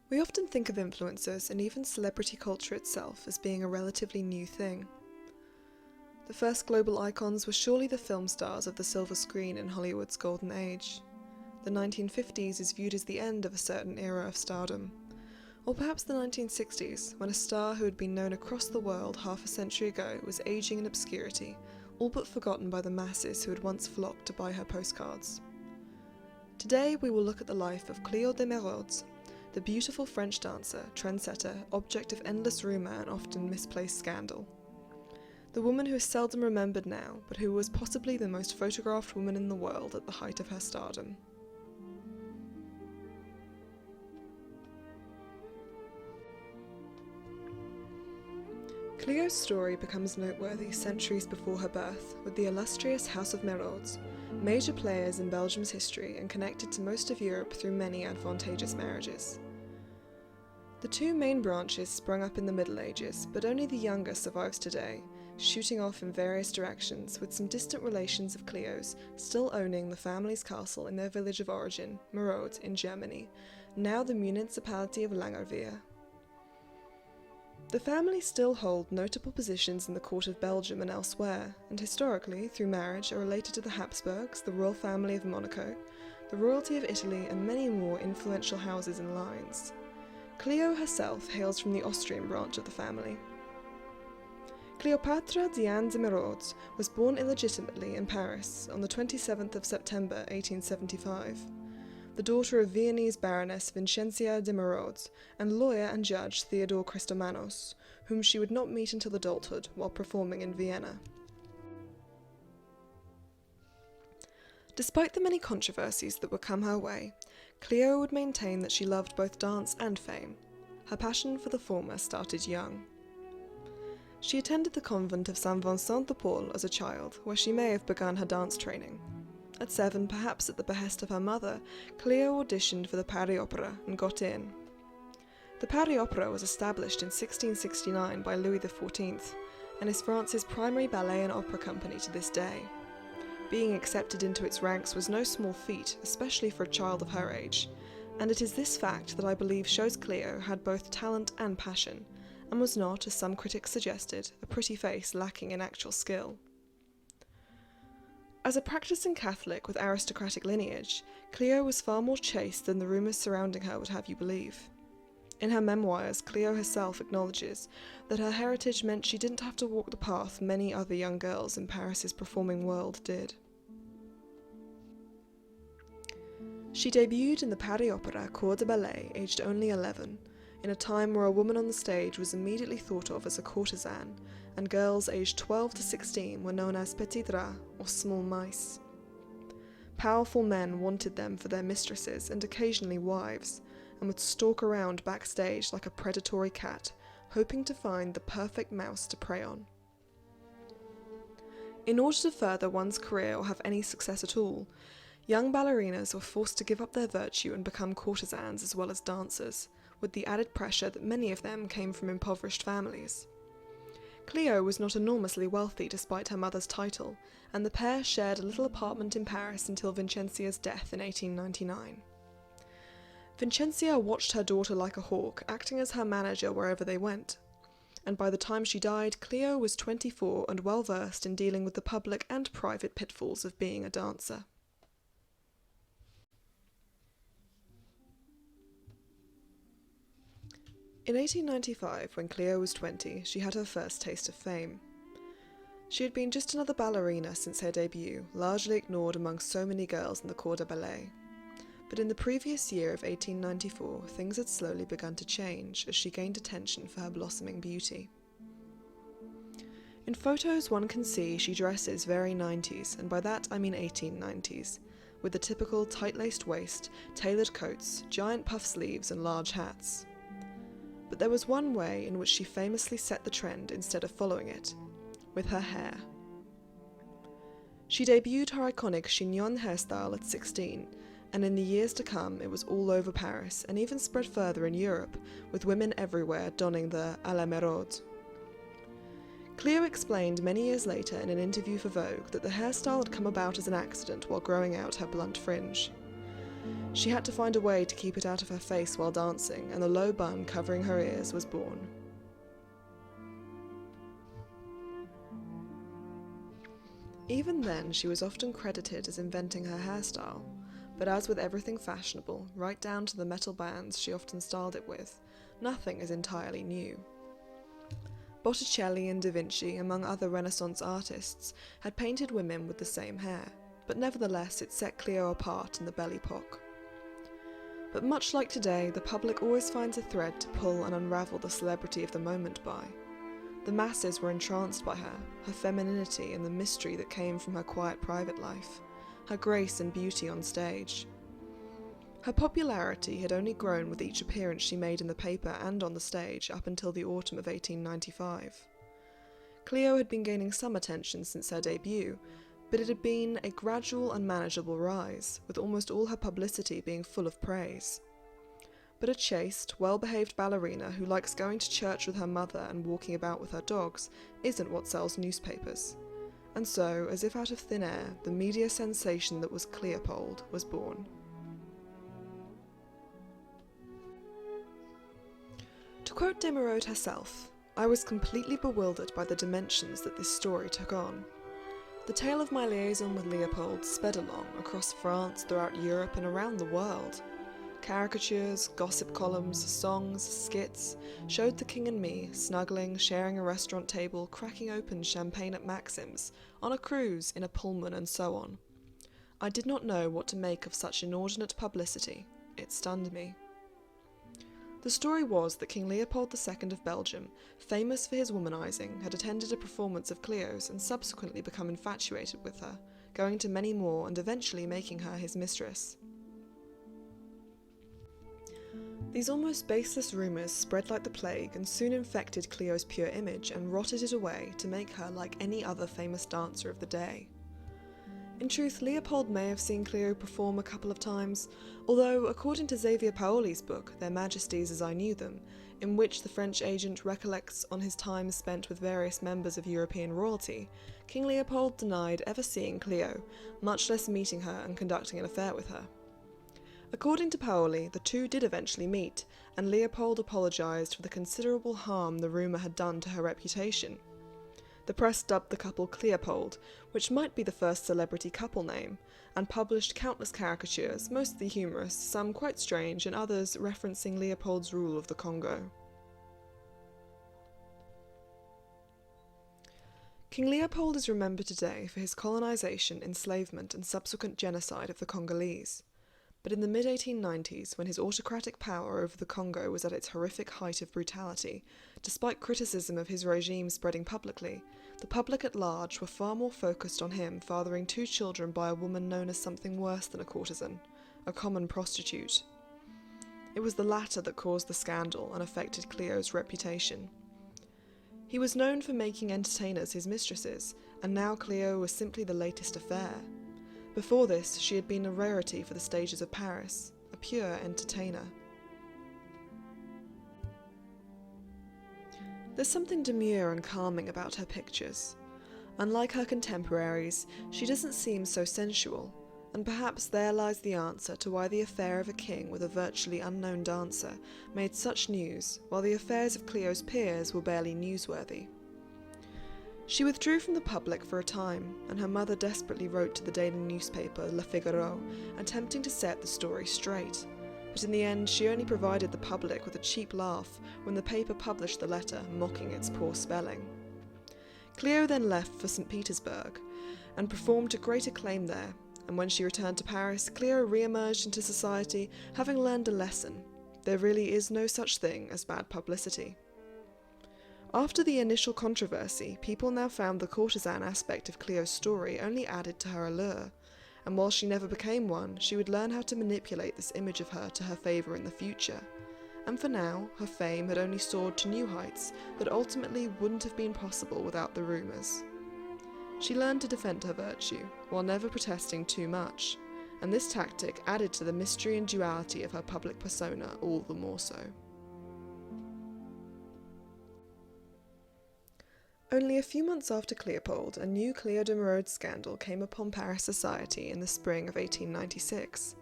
We often think of influencers and even celebrity culture itself as being a relatively new thing. The first global icons were surely the film stars of the silver screen in Hollywood's golden age. The 1950s is viewed as the end of a certain era of stardom. Or perhaps the 1960s, when a star who had been known across the world half a century ago was aging in obscurity, all but forgotten by the masses who had once flocked to buy her postcards. Today we will look at the life of Cleo de Merode, the beautiful French dancer, trendsetter, object of endless rumour and often misplaced scandal. The woman who is seldom remembered now, but who was possibly the most photographed woman in the world at the height of her stardom. Cleo's story becomes noteworthy centuries before her birth, with the illustrious House of Merode, major players in Belgium's history and connected to most of Europe through many advantageous marriages. The two main branches sprung up in the Middle Ages, but only the younger survives today, shooting off in various directions, with some distant relations of Cleo's still owning the family's castle in their village of origin, Merode, in Germany, now the municipality of Langerweer. The family still hold notable positions in the court of Belgium and elsewhere, and historically, through marriage, are related to the Habsburgs, the royal family of Monaco, the royalty of Italy, and many more influential houses and lines. Cleo herself hails from the Austrian branch of the family. Cleopatra Diane de Merode was born illegitimately in Paris on the 27th of September 1875. The daughter of Viennese Baroness Vincentia de Merode and lawyer and judge Theodore Christomanos, whom she would not meet until adulthood while performing in Vienna. Despite the many controversies that would come her way, Cleo would maintain that she loved both dance and fame. Her passion for the former started young. She attended the convent of Saint Vincent de Paul as a child, where she may have begun her dance training. At 7, perhaps at the behest of her mother, Cleo auditioned for the Paris Opera and got in. The Paris Opera was established in 1669 by Louis XIV and is France's primary ballet and opera company to this day. Being accepted into its ranks was no small feat, especially for a child of her age, and it is this fact that I believe shows Cleo had both talent and passion, and was not, as some critics suggested, a pretty face lacking in actual skill. As a practicing Catholic with aristocratic lineage, Cleo was far more chaste than the rumours surrounding her would have you believe. In her memoirs, Cleo herself acknowledges that her heritage meant she didn't have to walk the path many other young girls in Paris's performing world did. She debuted in the Paris Opera Corps de Ballet aged only 11, in a time where a woman on the stage was immediately thought of as a courtesan, and girls aged 12 to 16 were known as petites rats, or small mice. Powerful men wanted them for their mistresses and occasionally wives, and would stalk around backstage like a predatory cat, hoping to find the perfect mouse to prey on. In order to further one's career or have any success at all, young ballerinas were forced to give up their virtue and become courtesans as well as dancers, with the added pressure that many of them came from impoverished families. Cleo was not enormously wealthy despite her mother's title, and the pair shared a little apartment in Paris until Vincenzia's death in 1899. Vincentia watched her daughter like a hawk, acting as her manager wherever they went, and by the time she died, Cleo was 24 and well versed in dealing with the public and private pitfalls of being a dancer. In 1895, when Cleo was 20, she had her first taste of fame. She had been just another ballerina since her debut, largely ignored among so many girls in the Corps de Ballet. But in the previous year of 1894, things had slowly begun to change as she gained attention for her blossoming beauty. In photos one can see she dresses very 90s, and by that I mean 1890s, with the typical tight-laced waist, tailored coats, giant puff sleeves and large hats. But there was one way in which she famously set the trend instead of following it, with her hair. She debuted her iconic chignon hairstyle at 16, and in the years to come it was all over Paris and even spread further in Europe, with women everywhere donning the à la Merode. Cleo explained many years later in an interview for Vogue that the hairstyle had come about as an accident while growing out her blunt fringe. She had to find a way to keep it out of her face while dancing, and the low bun covering her ears was born. Even then, she was often credited as inventing her hairstyle, but as with everything fashionable, right down to the metal bands she often styled it with, nothing is entirely new. Botticelli and Da Vinci, among other Renaissance artists, had painted women with the same hair, but nevertheless it set Cleo apart in the Belle Epoque. But much like today, the public always finds a thread to pull and unravel the celebrity of the moment by. The masses were entranced by her femininity and the mystery that came from her quiet private life, her grace and beauty on stage. Her popularity had only grown with each appearance she made in the paper and on the stage up until the autumn of 1895. Cleo had been gaining some attention since her debut, but it had been a gradual and manageable rise, with almost all her publicity being full of praise. But a chaste, well-behaved ballerina who likes going to church with her mother and walking about with her dogs isn't what sells newspapers. And so, as if out of thin air, the media sensation that was Cleopold was born. To quote de Merode herself, "I was completely bewildered by the dimensions that this story took on. The tale of my liaison with Leopold sped along across France, throughout Europe, and around the world. Caricatures, gossip columns, songs, skits showed the king and me snuggling, sharing a restaurant table, cracking open champagne at Maxim's, on a cruise, in a Pullman, and so on. I did not know what to make of such inordinate publicity. It stunned me." The story was that King Leopold II of Belgium, famous for his womanizing, had attended a performance of Cleo's and subsequently become infatuated with her, going to many more and eventually making her his mistress. These almost baseless rumours spread like the plague and soon infected Cleo's pure image and rotted it away to make her like any other famous dancer of the day. In truth, Leopold may have seen Cleo perform a couple of times, although according to Xavier Paoli's book, Their Majesties as I Knew Them, in which the French agent recollects on his time spent with various members of European royalty, King Leopold denied ever seeing Cleo, much less meeting her and conducting an affair with her. According to Paoli, the two did eventually meet, and Leopold apologised for the considerable harm the rumour had done to her reputation. The press dubbed the couple Cleopold, which might be the first celebrity couple name, and published countless caricatures, mostly humorous, some quite strange, and others referencing Leopold's rule of the Congo. King Leopold is remembered today for his colonisation, enslavement, and subsequent genocide of the Congolese. But in the mid-1890s, when his autocratic power over the Congo was at its horrific height of brutality, despite criticism of his regime spreading publicly, the public at large were far more focused on him fathering 2 children by a woman known as something worse than a courtesan, a common prostitute. It was the latter that caused the scandal and affected Cleo's reputation. He was known for making entertainers his mistresses, and now Cleo was simply the latest affair. Before this, she had been a rarity for the stages of Paris, a pure entertainer. There's something demure and calming about her pictures. Unlike her contemporaries, she doesn't seem so sensual, and perhaps there lies the answer to why the affair of a king with a virtually unknown dancer made such news, while the affairs of Cleo's peers were barely newsworthy. She withdrew from the public for a time, and her mother desperately wrote to the daily newspaper Le Figaro, attempting to set the story straight. But in the end, she only provided the public with a cheap laugh when the paper published the letter, mocking its poor spelling. Cleo then left for St. Petersburg, and performed to great acclaim there, and when she returned to Paris, Cleo re-emerged into society, having learned a lesson. There really is no such thing as bad publicity. After the initial controversy, people now found the courtesan aspect of Cleo's story only added to her allure, and while she never became one, she would learn how to manipulate this image of her to her favour in the future. And for now, her fame had only soared to new heights that ultimately wouldn't have been possible without the rumours. She learned to defend her virtue, while never protesting too much, and this tactic added to the mystery and duality of her public persona all the more so. Only a few months after Cleopold, a new Cleo de Merode scandal came upon Paris society in the spring of 1896.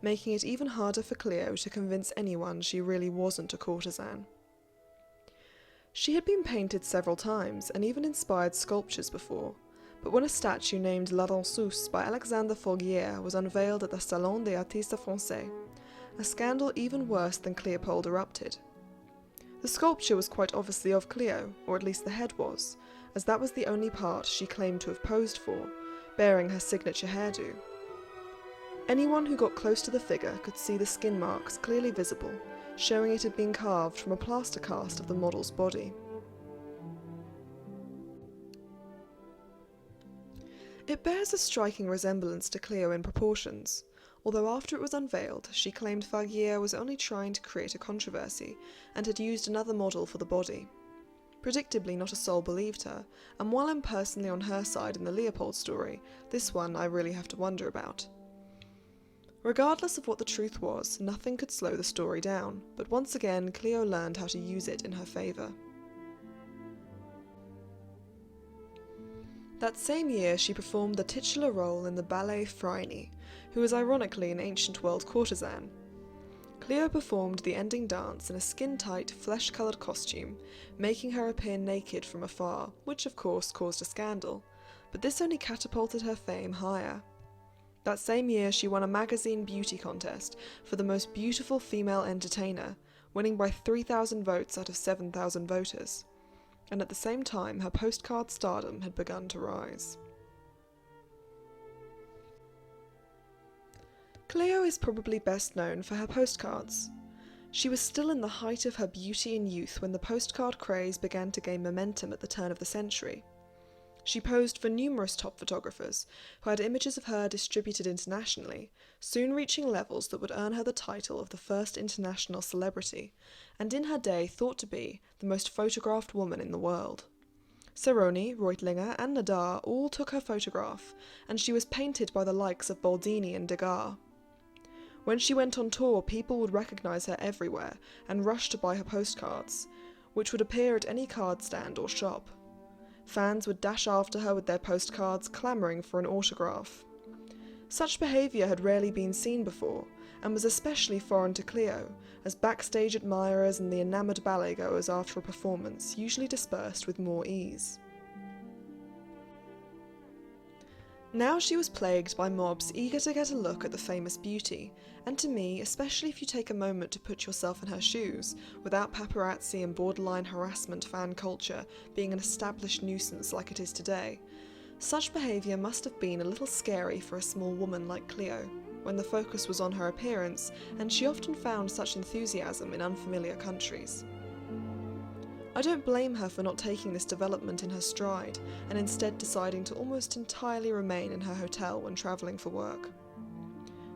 making it even harder for Cleo to convince anyone she really wasn't a courtesan. She had been painted several times and even inspired sculptures before, but when a statue named La Danseuse by Alexandre Forguier was unveiled at the Salon des Artistes Français, a scandal even worse than Cleopold erupted. The sculpture was quite obviously of Cleo, or at least the head was, as that was the only part she claimed to have posed for, bearing her signature hairdo. Anyone who got close to the figure could see the skin marks clearly visible, showing it had been carved from a plaster cast of the model's body. It bears a striking resemblance to Cleo in proportions, although after it was unveiled, she claimed Forguier was only trying to create a controversy and had used another model for the body. Predictably, not a soul believed her, and while I'm personally on her side in the Leopold story, this one I really have to wonder about. Regardless of what the truth was, nothing could slow the story down, but once again Cleo learned how to use it in her favour. That same year she performed the titular role in the ballet Phryne, who was ironically an ancient world courtesan. Cleo performed the ending dance in a skin-tight, flesh-coloured costume, making her appear naked from afar, which of course caused a scandal, but this only catapulted her fame higher. That same year she won a magazine beauty contest for the most beautiful female entertainer, winning by 3,000 votes out of 7,000 voters. And at the same time her postcard stardom had begun to rise. Cleo is probably best known for her postcards. She was still in the height of her beauty and youth when the postcard craze began to gain momentum at the turn of the century. She posed for numerous top photographers, who had images of her distributed internationally, soon reaching levels that would earn her the title of the first international celebrity, and in her day thought to be the most photographed woman in the world. Cerrone, Reutlinger, and Nadar all took her photograph, and she was painted by the likes of Boldini and Degas. When she went on tour, people would recognise her everywhere and rush to buy her postcards, which would appear at any card stand or shop. Fans would dash after her with their postcards, clamouring for an autograph. Such behaviour had rarely been seen before, and was especially foreign to Cleo, as backstage admirers and the enamoured ballet-goers after a performance usually dispersed with more ease. Now she was plagued by mobs eager to get a look at the famous beauty, and to me, especially if you take a moment to put yourself in her shoes, without paparazzi and borderline harassment fan culture being an established nuisance like it is today, such behaviour must have been a little scary for a small woman like Cleo, when the focus was on her appearance, and she often found such enthusiasm in unfamiliar countries. I don't blame her for not taking this development in her stride, and instead deciding to almost entirely remain in her hotel when travelling for work.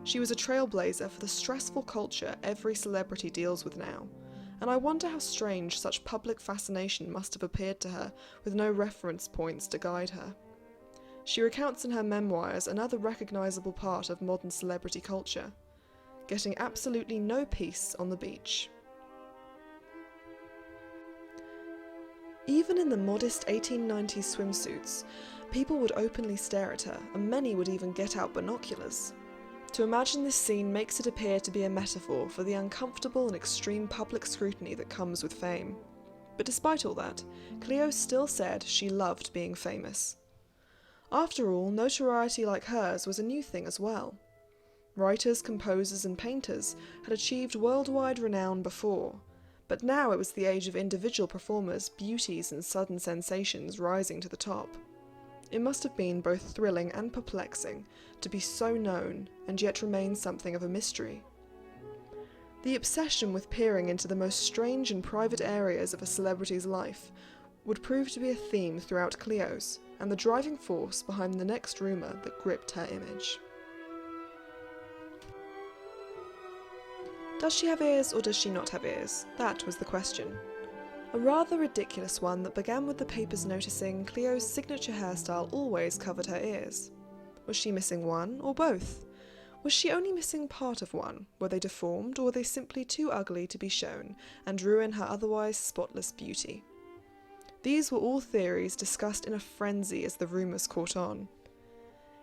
She was a trailblazer for the stressful culture every celebrity deals with now, and I wonder how strange such public fascination must have appeared to her with no reference points to guide her. She recounts in her memoirs another recognisable part of modern celebrity culture: getting absolutely no peace on the beach. Even in the modest 1890s swimsuits, people would openly stare at her, and many would even get out binoculars. To imagine this scene makes it appear to be a metaphor for the uncomfortable and extreme public scrutiny that comes with fame. But despite all that, Cleo still said she loved being famous. After all, notoriety like hers was a new thing as well. Writers, composers, and painters had achieved worldwide renown before, but now it was the age of individual performers, beauties, and sudden sensations rising to the top. It must have been both thrilling and perplexing to be so known and yet remain something of a mystery. The obsession with peering into the most strange and private areas of a celebrity's life would prove to be a theme throughout Cleo's, and the driving force behind the next rumour that gripped her image. Does she have ears or does she not have ears? That was the question. A rather ridiculous one that began with the papers noticing Cleo's signature hairstyle always covered her ears. Was she missing one or both? Was she only missing part of one? Were they deformed, or were they simply too ugly to be shown and ruin her otherwise spotless beauty? These were all theories discussed in a frenzy as the rumours caught on.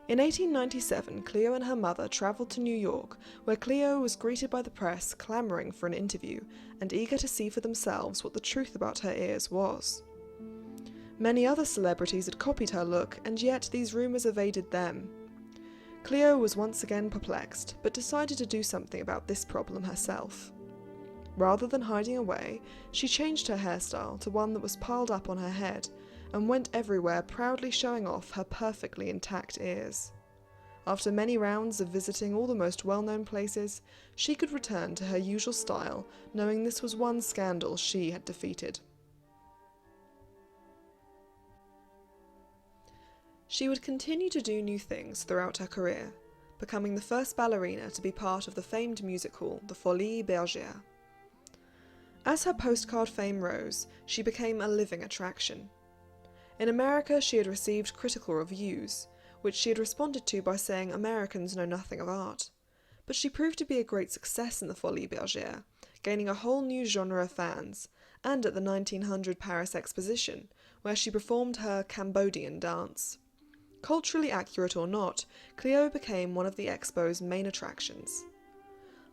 In 1897, Cleo and her mother travelled to New York, where Cleo was greeted by the press clamouring for an interview and eager to see for themselves what the truth about her ears was. Many other celebrities had copied her look, and yet these rumours evaded them. Cleo was once again perplexed, but decided to do something about this problem herself. Rather than hiding away, she changed her hairstyle to one that was piled up on her head, and went everywhere proudly showing off her perfectly intact ears. After many rounds of visiting all the most well-known places, she could return to her usual style, knowing this was one scandal she had defeated. She would continue to do new things throughout her career, becoming the first ballerina to be part of the famed music hall, the Folies Bergère. As her postcard fame rose, she became a living attraction. In America, she had received critical reviews, which she had responded to by saying Americans know nothing of art. But she proved to be a great success in the Folies Bergère, gaining a whole new genre of fans, and at the 1900 Paris Exposition, where she performed her Cambodian dance. Culturally accurate or not, Cleo became one of the Expo's main attractions.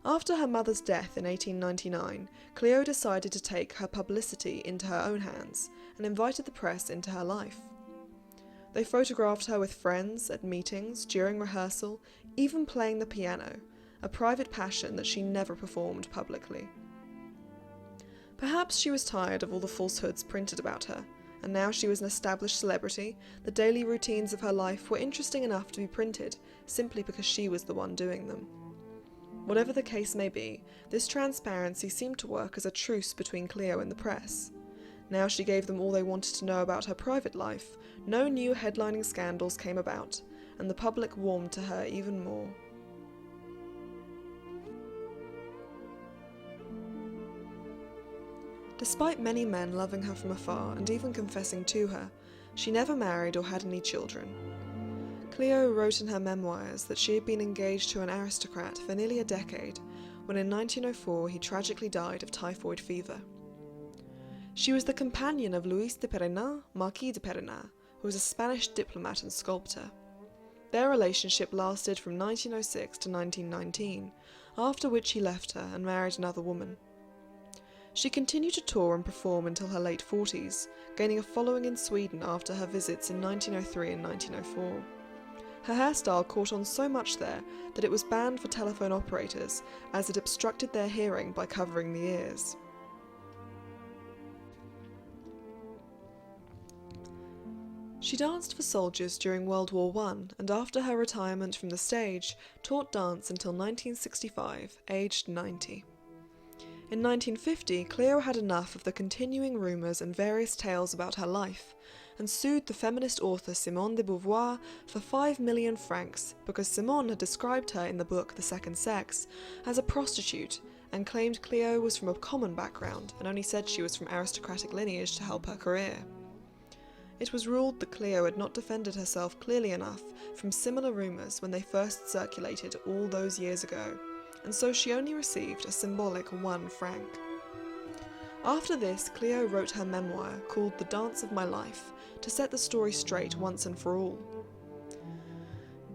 After her mother's death in 1899, Cleo decided to take her publicity into her own hands and invited the press into her life. They photographed her with friends, at meetings, during rehearsal, even playing the piano, a private passion that she never performed publicly. Perhaps she was tired of all the falsehoods printed about her, and now she was an established celebrity, the daily routines of her life were interesting enough to be printed simply because she was the one doing them. Whatever the case may be, this transparency seemed to work as a truce between Cleo and the press. Now she gave them all they wanted to know about her private life, no new headlining scandals came about, and the public warmed to her even more. Despite many men loving her from afar and even confessing to her, she never married or had any children. Cleo wrote in her memoirs that she had been engaged to an aristocrat for nearly a decade, when in 1904 he tragically died of typhoid fever. She was the companion of Luis de Perena, Marquis de Perena, who was a Spanish diplomat and sculptor. Their relationship lasted from 1906 to 1919, after which he left her and married another woman. She continued to tour and perform until her late 40s, gaining a following in Sweden after her visits in 1903 and 1904. Her hairstyle caught on so much there that it was banned for telephone operators, as it obstructed their hearing by covering the ears. She danced for soldiers during World War I, and after her retirement from the stage, taught dance until 1965, aged 90. In 1950, Cleo had enough of the continuing rumours and various tales about her life, and sued the feminist author Simone de Beauvoir for 5 million francs because Simone had described her in the book The Second Sex as a prostitute and claimed Cleo was from a common background and only said she was from aristocratic lineage to help her career. It was ruled that Cleo had not defended herself clearly enough from similar rumours when they first circulated all those years ago, and so she only received a symbolic 1 franc. After this, Cleo wrote her memoir called The Dance of My Life to set the story straight once and for all.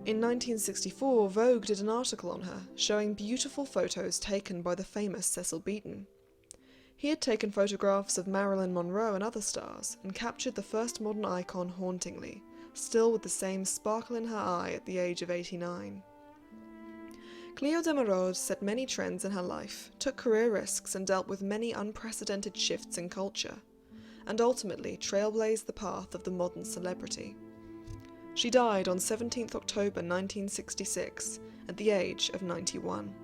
In 1964, Vogue did an article on her, showing beautiful photos taken by the famous Cecil Beaton. He had taken photographs of Marilyn Monroe and other stars, and captured the first modern icon hauntingly, still with the same sparkle in her eye at the age of 89. Cleo de Merode set many trends in her life, took career risks and dealt with many unprecedented shifts in culture, and ultimately trailblazed the path of the modern celebrity. She died on 17th October 1966, at the age of 91.